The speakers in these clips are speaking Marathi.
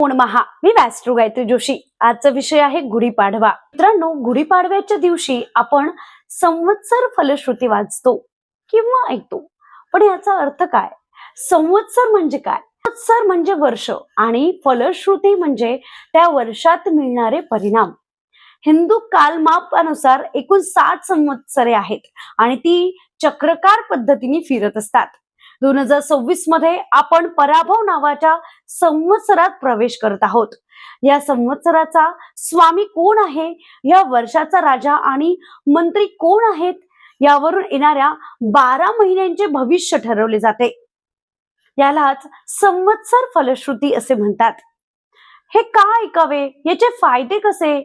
महा मी वॅस्ट्रो गायत्री जोशी। आजचा विषय आहे गुढीपाडवा। मित्रांनो, गुढीपाडव्याच्या दिवशी आपण संवत्सर फलश्रुती वाचतो किंवा ऐकतो, पण याचा अर्थ काय? संवत्सर म्हणजे काय? संवत्सर म्हणजे वर्ष आणि फलश्रुती म्हणजे त्या वर्षात मिळणारे परिणाम। हिंदू कालमापानुसार एकूण 60 संवत्सरे आहेत आणि ती चक्रकार पद्धतीने फिरत असतात। 2026 मध्ये आपण पराभव नावाच्या संवत्सरात प्रवेश करत आहोत। या संवत्सराचा स्वामी कोण आहे, या वर्षाचा राजा आणि मंत्री कोण आहेत, यावरून येणाऱ्या 12 महिन्यांचे भविष्य ठरवले जाते। यालाच संवत्सर फलश्रुती असे म्हणतात। हे का ऐकावे, याचे फायदे कसे?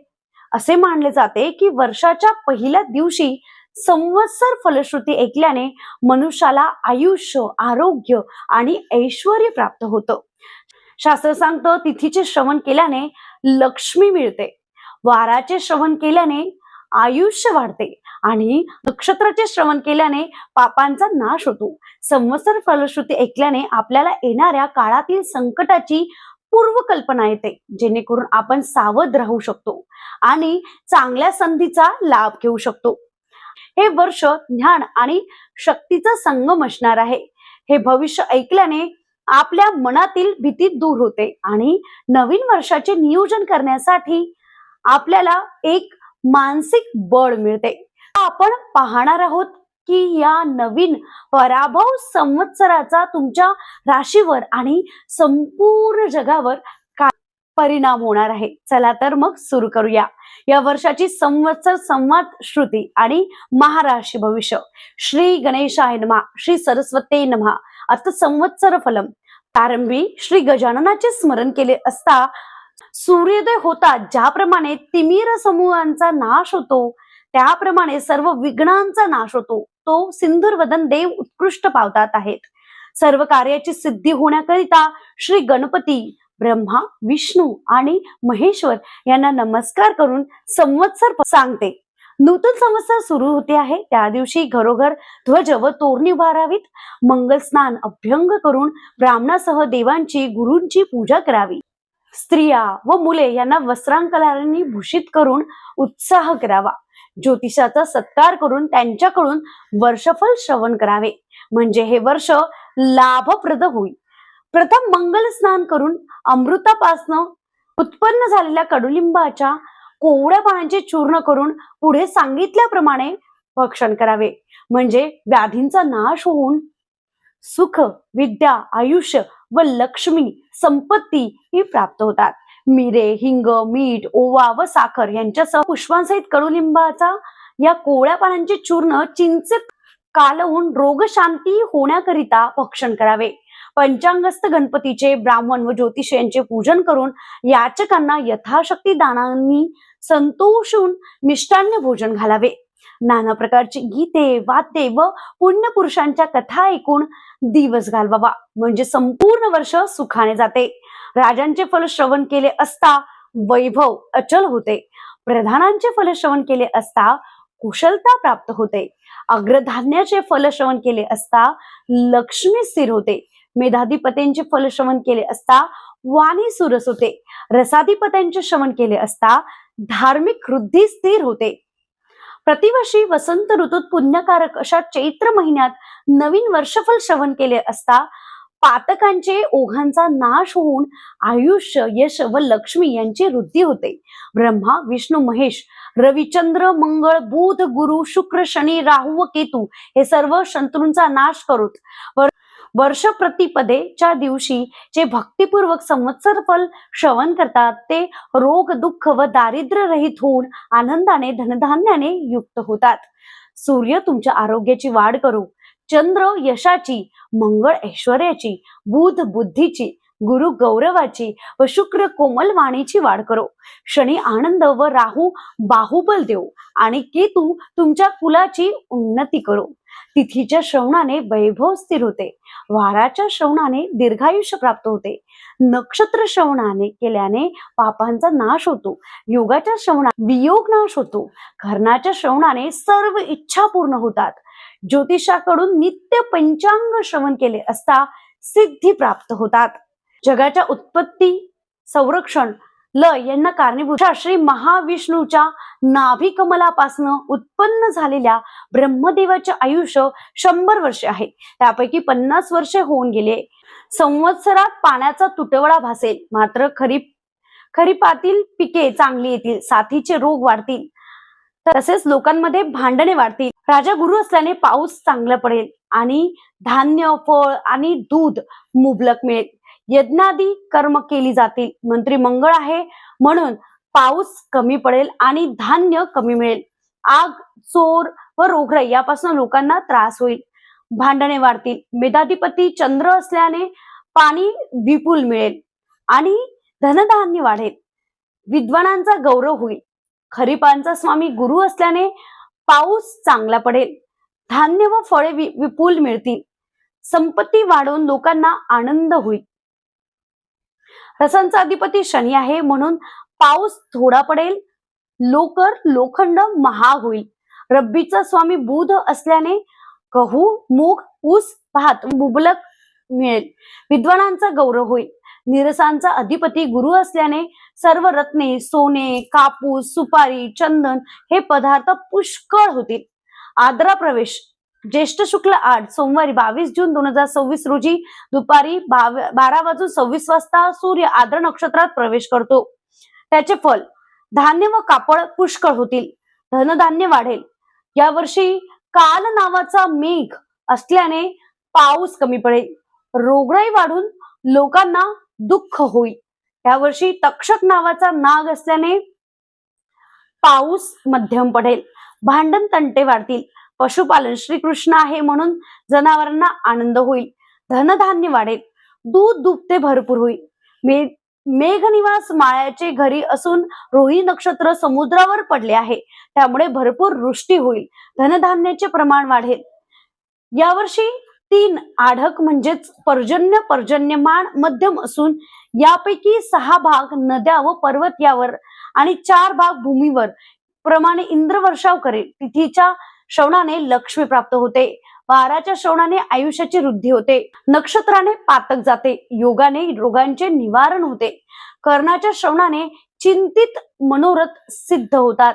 असे मानले जाते की वर्षाच्या पहिल्या दिवशी संवत्सर फलश्रुती ऐकल्याने मनुष्याला आयुष्य, आरोग्य आणि ऐश्वर्य प्राप्त होतं। शास्त्र सांगतं तिथीचे श्रवण केल्याने लक्ष्मी मिळते, वाराचे श्रवण केल्याने आयुष्य वाढते आणि नक्षत्राचे श्रवण केल्याने पापांचा नाश होतो। संवत्सर फलश्रुती ऐकल्याने आपल्याला येणाऱ्या काळातील संकटाची पूर्वकल्पना येते, जेणेकरून आपण सावध राहू शकतो आणि चांगल्या संधीचा लाभ घेऊ शकतो। हे वर्ष ज्ञान आणि शक्तीचा संगम असणार आहे। हे भविष्य ऐकल्याने आपल्या मनातील भीती दूर होते आणि नवीन वर्षाचे नियोजन करण्यासाठी आपल्याला एक मानसिक बळ मिळते। आपण पाहणार आहोत की या नवीन पराभव संवत्सराचा तुमच्या राशीवर आणि संपूर्ण जगावर काय परिणाम होणार आहे। चला तर मग सुरू करूया। या वर्षाची संवत्सर संवाद श्रुती आणि महाराशी भविष्य। श्री गणेशाय नमः, श्री सरस्वते नमः। अथ संवत्सर फलम। प्रारंभी श्री गजाननाचे स्मरण केले असता सूर्योदय होता ज्याप्रमाणे तिमिर समूहांचा नाश होतो, त्याप्रमाणे सर्व विघ्नांचा नाश होतो। तो सिंधुरवदन देव उत्कृष्ट पावतात आहेत। सर्व कार्याची सिद्धी होण्याकरिता श्री गणपती, ब्रह्मा, विष्णू आणि महेश्वर यांना नमस्कार करून संवत्सर सांगते। नूतन संवत्सर सुरू होते आहे, त्या दिवशी घरोघर ध्वज व तोरणी उभारावीत, मंगल स्नान अभ्यंग करून ब्राह्मणासह देवांची, गुरूंची पूजा करावी। स्त्रिया व मुले यांना वस्त्रांकलांनी भूषित करून उत्साह करावा। ज्योतिषाचा सत्कार करून त्यांच्याकडून वर्षफल श्रवण करावे, म्हणजे हे वर्ष लाभप्रद होईल। प्रथम मंगल स्नान करून अमृतापासून उत्पन्न झालेल्या कडुलिंबाच्या कोवळ्या पानांचे चूर्ण करून पुढे सांगितल्याप्रमाणे भक्षण करावे, म्हणजे व्याधींचा नाश होऊन सुख, विद्या, आयुष्य व लक्ष्मी संपत्ती ही प्राप्त होतात। मिरे, हिंग, मीठ, ओवा व साखर यांच्यासह पुष्पांसहित कडुलिंबाचा या कोवळ्या पानांचे चूर्ण चिंच कालवून रोगशांती होण्याकरिता भक्षण करावे। पंचांगस्थ गणपतीचे, ब्राह्मण व ज्योतिष यांचे पूजन करून याचकांना यथाशक्ती दानांनी संतोषून मिष्टान्न भोजन घालावे। नाना प्रकारची गीते, वाद्ये व पुण्यपुरुषांच्या कथा ऐकून दिवस घालवावा, म्हणजे संपूर्ण वर्ष सुखाने जाते। राजांचे फल श्रवण केले असता वैभव अचल होते। प्रधानांचे फल श्रवण केले असता कुशलता प्राप्त होते। अग्रधान्याचे फल श्रवण केले असता लक्ष्मी स्थिर होते। मेधाधिपतींचे फल श्रवण केले असता वाणी सुरस होते। रसाधिपत्यांचे श्रवण केले असता धार्मिक वृद्धी स्थिर होते। प्रतिवर्षी वसंत ऋतूत पुण्यकारक अशा चैत्र महिन्यात नवीन वर्षफल श्रवण केले असता पातकांचे ओघांचा नाश होऊन आयुष्य, यश व लक्ष्मी यांची वृद्धी होते। ब्रह्मा, विष्णू, महेश, रविचंद्र, मंगळ, बुध, गुरु, शुक्र, शनी, राहू व केतू हे सर्व शत्रूंचा नाश करून वर्ष प्रतिपदेच्या दिवशी जे भक्तिपूर्वक संवत्सर फल श्रवण करतात ते रोग, दुःख व दारिद्र्य रहित होऊन आनंदाने, धनधान्याने युक्त होतात। सूर्य तुमच्या आरोग्याची वाढ करो, चंद्र यशाची, मंगळ ऐश्वर्याची, बुध बुद्धीची, गुरु गौरवाची व शुक्र कोमल वाणीची वाढ करो। शनी आनंद व राहू बाहुबल देव आणि केतू तुमच्या कुलाची उन्नती करो। तिथीच्या श्रवणाने वैभव स्थिर होते। वाराच्या श्रवणाने दीर्घायुष्य प्राप्त होते। नक्षत्र श्रवणाने केल्याने पापांचा नाश होतो। योगाच्या श्रवणाने वियोग नाश होतो। कर्णाच्या श्रवणाने सर्व इच्छा पूर्ण होतात। ज्योतिषाकडून नित्य पंचांग श्रवण केले असता सिद्धी प्राप्त होतात। जगाच्या उत्पत्ती संरक्षण ल यांना कारणीभूत श्री महाविष्णूच्या नाभी कमलापासून उत्पन्न झालेल्या ब्रह्मदेवाचे आयुष्य 100 वर्षे आहे. त्यापैकी 50 वर्षे होऊन गेले. संवत्सरात पाण्याचा तुटवडा भासेल, मात्र खरीपातील पिके चांगली येतील, साथीचे रोग वाढतील, तसेच लोकांमध्ये भांडणे वाढतील. राजा गुरु असल्याने पाऊस चांगला पडेल आणि धान्य, फळ आणि दूध मुबलक मिळेल. यज्ञादी कर्म केली जातील. मंत्री मंगळ आहे म्हणून पाऊस कमी पडेल आणि धान्य कमी मिळेल. आग, चोर व रोगराई यापासून लोकांना त्रास होईल. भांडणे वाढतील. मेधाधिपती चंद्र असल्याने पाणी विपुल मिळेल आणि धनधान्य वाढेल. विद्वानांचा गौरव होईल. खरीपांचा स्वामी गुरु असल्याने पाऊस चांगला पडेल. धान्य व फळे विपुल मिळतील. संपत्ती वाढवून लोकांना आनंद होईल. रसांचा अधिपती शनी आहे म्हणून पाऊस थोडा पडेल. लोखंड महाग होईल. रब्बीचा स्वामी बुध असल्याने गहू, मूग, ऊस, भात मुबलक मिळेल. विद्वानांचा गौरव होईल. निरसांचा अधिपती गुरु असल्याने सर्व रत्ने, सोने, कापूस, सुपारी, चंदन हे पदार्थ पुष्कळ होतील. आद्रा प्रवेश ज्येष्ठ शुक्ल 8 सोमवारी 22 जून 2026 रोजी दुपारी 12:26 वाजता सूर्य आद्र नक्षत्रात प्रवेश करतो. त्याचे फल धान्य व कापड पुष्कळ होतील. धनधान्य वाढेल. यावर्षी काल नावाचा मेघ असल्याने पाऊस कमी पडेल. रोगराई वाढून लोकांना दुःख होईल. यावर्षी तक्षक नावाचा नाग असल्याने पाऊस मध्यम पडेल. भांडण तंटे वाढतील. पशुपालन श्रीकृष्ण आहे म्हणून जनावरांना आनंद होईल. धनधान्य वाढेल. दूध दुभते भरपूर होईल. मेघनिवास माळ्याचे घरी असून रोहिणी नक्षत्र समुद्रावर पडले आहे, त्यामुळे भरपूर वृष्टी होईल. धनधान्याचे प्रमाण वाढेल. यावर्षी 3 आढक म्हणजेच पर्जन्यमान मध्यम असून यापैकी 6 भाग नद्या व पर्वत यावर आणि 4 भाग भूमीवर प्रमाणे इंद्र वर्षाव करेल. तिथीच्या श्रवणाने लक्ष्मी प्राप्त होते. वाराच्या श्रवणाने आयुष्याची वृद्धी होते. नक्षत्राने पातक जाते. योगाने रोगांचे निवारण होते. कर्णाच्या श्रवणाने चिंतित मनोरथ सिद्ध होतात.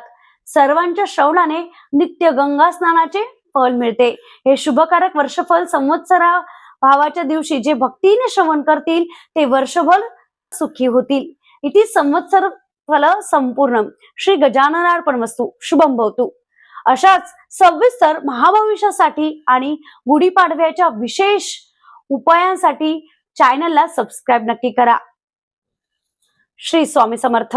सर्वांच्या श्रवणाने नित्य गंगा स्नानाचे फल मिळते. हे शुभकारक वर्षफल संवत्सरा भावाच्या दिवशी जे भक्तीने श्रवण करतील ते वर्षभर सुखी होतील. इति संवत्सर फल संपूर्ण. श्री गजाननार्पणमस्तु. शुभम भवतु. अशाच सविस्तर महाभविष्यासाठी आणि गुढीपाडव्याच्या विशेष उपायांसाठी चॅनलला सबस्क्राईब नक्की करा. श्री स्वामी समर्थ.